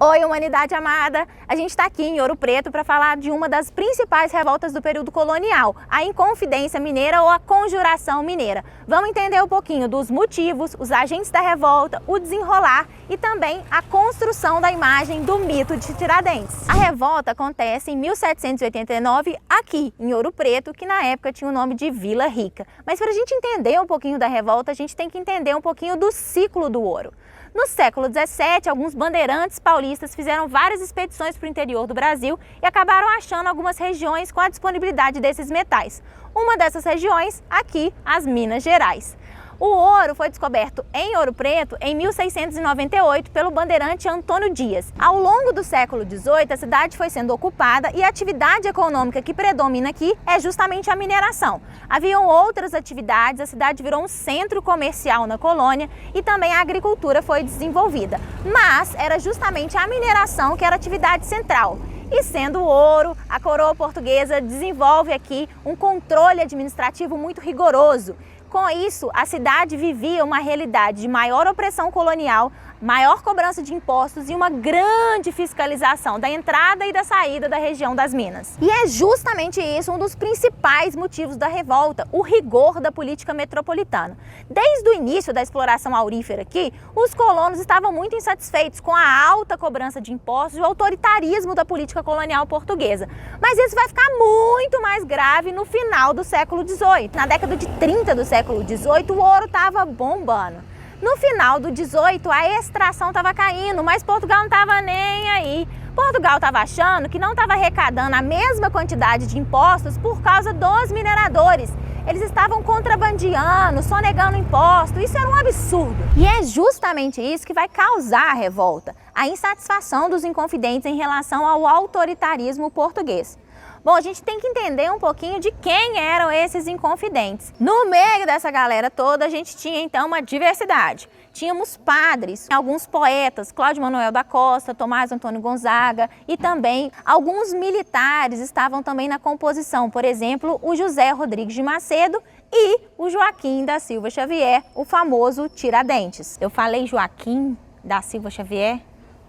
Oi, humanidade amada! A gente está aqui em Ouro Preto para falar de uma das principais revoltas do período colonial, a Inconfidência Mineira ou a Conjuração Mineira. Vamos entender um pouquinho dos motivos, os agentes da revolta, o desenrolar e também a construção da imagem do mito de Tiradentes. A revolta acontece em 1789 aqui em Ouro Preto, que na época tinha o nome de Vila Rica. Mas para a gente entender um pouquinho da revolta, a gente tem que entender um pouquinho do ciclo do ouro. No século XVII, alguns bandeirantes paulistas fizeram várias expedições para o interior do Brasil e acabaram achando algumas regiões com a disponibilidade desses metais. Uma dessas regiões, aqui, as Minas Gerais. O ouro foi descoberto em Ouro Preto em 1698 pelo bandeirante Antônio Dias. Ao longo do século XVIII, a cidade foi sendo ocupada e a atividade econômica que predomina aqui é justamente a mineração. Haviam outras atividades, a cidade virou um centro comercial na colônia e também a agricultura foi desenvolvida. Mas era justamente a mineração que era a atividade central. E sendo o ouro, a coroa portuguesa desenvolve aqui um controle administrativo muito rigoroso. Com isso, a cidade vivia uma realidade de maior opressão colonial, maior cobrança de impostos e uma grande fiscalização da entrada e da saída da região das Minas. E é justamente isso um dos principais motivos da revolta, o rigor da política metropolitana. Desde o início da exploração aurífera aqui, os colonos estavam muito insatisfeitos com a alta cobrança de impostos e o autoritarismo da política colonial portuguesa. Mas isso vai ficar muito mais grave no final do século XVIII. Na década de 30 do século XVIII, o ouro estava bombando. No final do 18, a extração estava caindo, mas Portugal não estava nem aí. Portugal estava achando que não estava arrecadando a mesma quantidade de impostos por causa dos mineradores. Eles estavam contrabandeando, sonegando impostos, isso era um absurdo. E é justamente isso que vai causar a revolta, a insatisfação dos inconfidentes em relação ao autoritarismo português. Bom, a gente tem que entender um pouquinho de quem eram esses inconfidentes. No meio dessa galera toda, a gente tinha então uma diversidade. Tínhamos padres, alguns poetas, Cláudio Manuel da Costa, Tomás Antônio Gonzaga e também alguns militares estavam também na composição. Por exemplo, o José Rodrigues de Macedo e o Joaquim da Silva Xavier, o famoso Tiradentes. Eu falei Joaquim da Silva Xavier?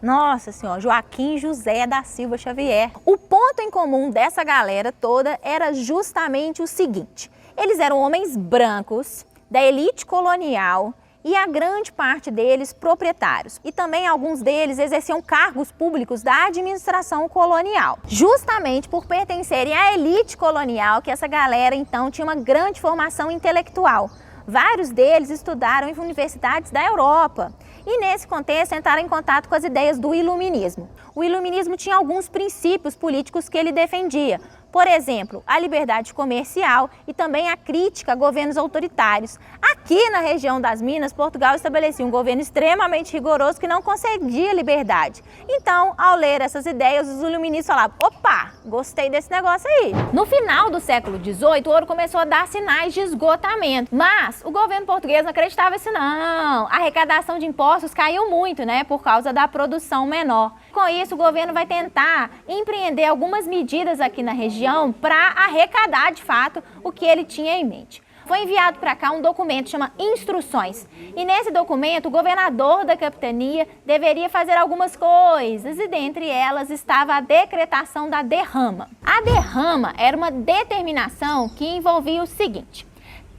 Nossa Senhora, Joaquim José da Silva Xavier. O ponto em comum dessa galera toda era justamente o seguinte: eles eram homens brancos, da elite colonial e a grande parte deles proprietários. E também alguns deles exerciam cargos públicos da administração colonial. Justamente por pertencerem à elite colonial que essa galera então tinha uma grande formação intelectual. Vários deles estudaram em universidades da Europa. E nesse contexto entraram em contato com as ideias do iluminismo. O iluminismo tinha alguns princípios políticos que ele defendia. Por exemplo, a liberdade comercial e também a crítica a governos autoritários. Aqui na região das Minas, Portugal estabelecia um governo extremamente rigoroso que não concedia liberdade. Então, ao ler essas ideias, os iluministas falavam: opa, gostei desse negócio aí. No final do século XVIII, o ouro começou a dar sinais de esgotamento. Mas o governo português não acreditava nisso não. A arrecadação de impostos caiu muito, né, por causa da produção menor. Com isso, o governo vai tentar empreender algumas medidas aqui na região para arrecadar de fato o que ele tinha em mente. Foi enviado para cá um documento chamado Instruções. E nesse documento, o governador da capitania deveria fazer algumas coisas, e dentre elas estava a decretação da derrama. A derrama era uma determinação que envolvia o seguinte: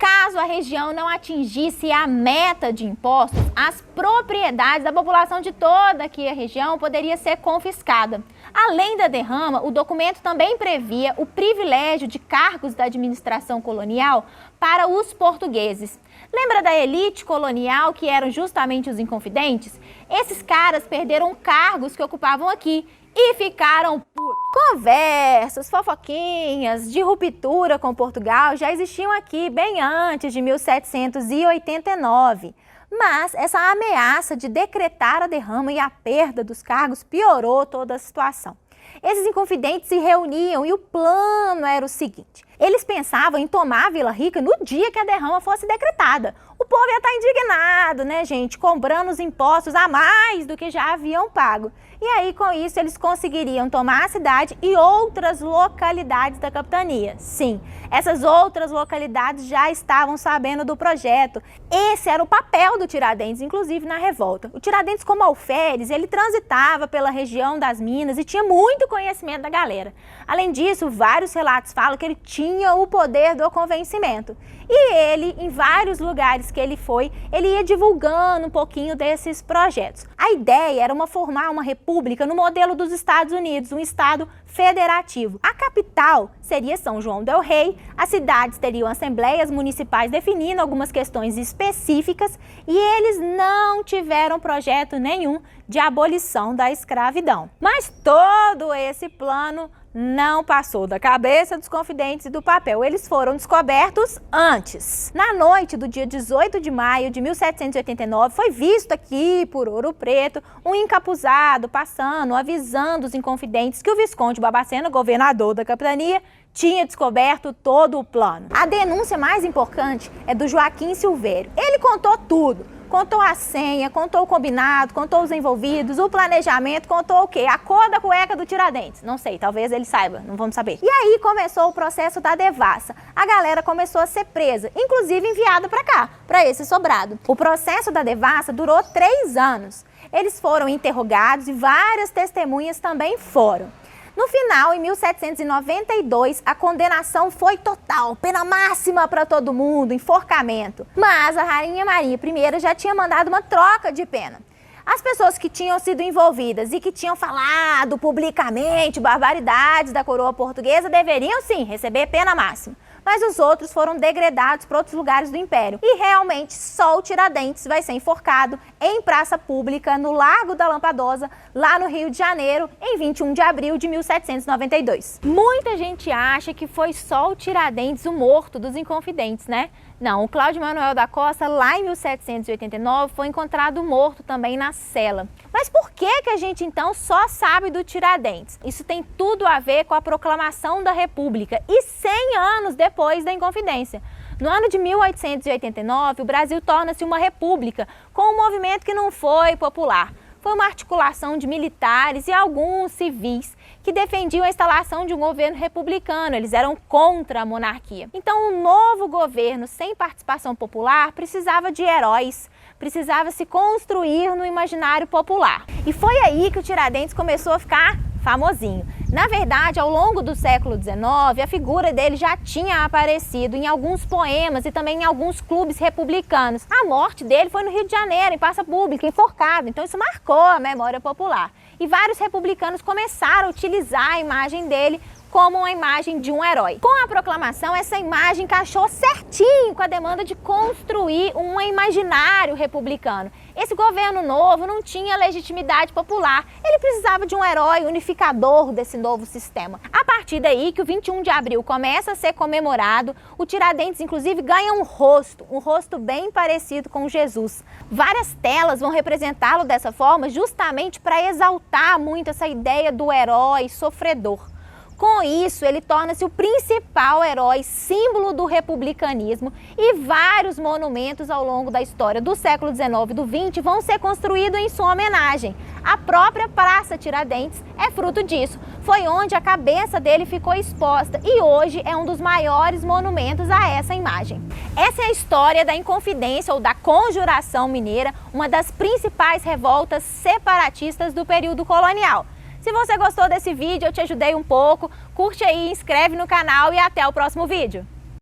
caso a região não atingisse a meta de impostos, as propriedades da população de toda aqui a região poderia ser confiscada. Além da derrama, o documento também previa o privilégio de cargos da administração colonial para os portugueses. Lembra da elite colonial, que eram justamente os inconfidentes? Esses caras perderam cargos que ocupavam aqui e ficaram putos. Conversas, fofoquinhas de ruptura com Portugal já existiam aqui bem antes de 1789. Mas essa ameaça de decretar a derrama e a perda dos cargos piorou toda a situação. Esses inconfidentes se reuniam e o plano era o seguinte: eles pensavam em tomar a Vila Rica no dia que a derrama fosse decretada. O povo ia estar indignado, né, gente? Cobrando os impostos a mais do que já haviam pago. E aí, com isso, eles conseguiriam tomar a cidade e outras localidades da capitania. Sim, essas outras localidades já estavam sabendo do projeto. Esse era o papel do Tiradentes, inclusive na revolta. O Tiradentes, como alferes, ele transitava pela região das Minas e tinha muito conhecimento da galera. Além disso, vários relatos falam que ele tinha o poder do convencimento. E ele, em vários lugares que ele foi, ele ia divulgando um pouquinho desses projetos. A ideia era formar uma república no modelo dos Estados Unidos, um estado federativo. A capital seria São João del Rei, as cidades teriam assembleias municipais definindo algumas questões específicas e eles não tiveram projeto nenhum de abolição da escravidão. Mas todo esse plano não passou da cabeça dos confidentes e do papel. Eles foram descobertos antes. Na noite do dia 18 de maio de 1789, foi visto aqui por Ouro Preto um encapuzado passando, avisando os inconfidentes que o Visconde Barbacena, governador da capitania, tinha descoberto todo o plano. A denúncia mais importante é do Joaquim Silvério. Ele contou tudo. Contou a senha, contou o combinado, contou os envolvidos, o planejamento, contou o quê? A cor da cueca do Tiradentes. Não sei, talvez ele saiba, não vamos saber. E aí começou o processo da devassa. A galera começou a ser presa, inclusive enviada para cá, para esse sobrado. O processo da devassa durou 3 anos. Eles foram interrogados e várias testemunhas também foram. No final, em 1792, a condenação foi total, pena máxima para todo mundo, enforcamento. Mas a Rainha Maria I já tinha mandado uma troca de pena. As pessoas que tinham sido envolvidas e que tinham falado publicamente barbaridades da coroa portuguesa deveriam sim receber pena máxima. Mas os outros foram degradados para outros lugares do Império. E realmente só o Tiradentes vai ser enforcado em praça pública no Largo da Lampadosa, lá no Rio de Janeiro, em 21 de abril de 1792. Muita gente acha que foi só o Tiradentes o morto dos inconfidentes, né? Não, o Cláudio Manuel da Costa, lá em 1789, foi encontrado morto também na cela. Mas por que a gente então só sabe do Tiradentes? Isso tem tudo a ver com a proclamação da República e 100 anos depois da Inconfidência. No ano de 1889, o Brasil torna-se uma república com um movimento que não foi popular. Foi uma articulação de militares e alguns civis que defendiam a instalação de um governo republicano. Eles eram contra a monarquia. Então, um novo governo sem participação popular precisava de heróis, precisava se construir no imaginário popular. E foi aí que o Tiradentes começou a ficar famosinho. Na verdade, ao longo do século XIX, a figura dele já tinha aparecido em alguns poemas e também em alguns clubes republicanos. A morte dele foi no Rio de Janeiro, em praça pública, enforcado. Então isso marcou a memória popular. E vários republicanos começaram a utilizar a imagem dele como uma imagem de um herói. Com a proclamação, essa imagem encaixou certinho com a demanda de construir um imaginário republicano. Esse governo novo não tinha legitimidade popular, ele precisava de um herói unificador desse novo sistema. A partir daí que o 21 de abril começa a ser comemorado, o Tiradentes inclusive ganha um rosto bem parecido com Jesus. Várias telas vão representá-lo dessa forma justamente para exaltar muito essa ideia do herói sofredor. Com isso, ele torna-se o principal herói, símbolo do republicanismo, e vários monumentos ao longo da história do século XIX e do XX vão ser construídos em sua homenagem. A própria Praça Tiradentes é fruto disso. Foi onde a cabeça dele ficou exposta e hoje é um dos maiores monumentos a essa imagem. Essa é a história da Inconfidência ou da Conjuração Mineira, uma das principais revoltas separatistas do período colonial. Se você gostou desse vídeo, eu te ajudei um pouco, curte aí, inscreve no canal e até o próximo vídeo.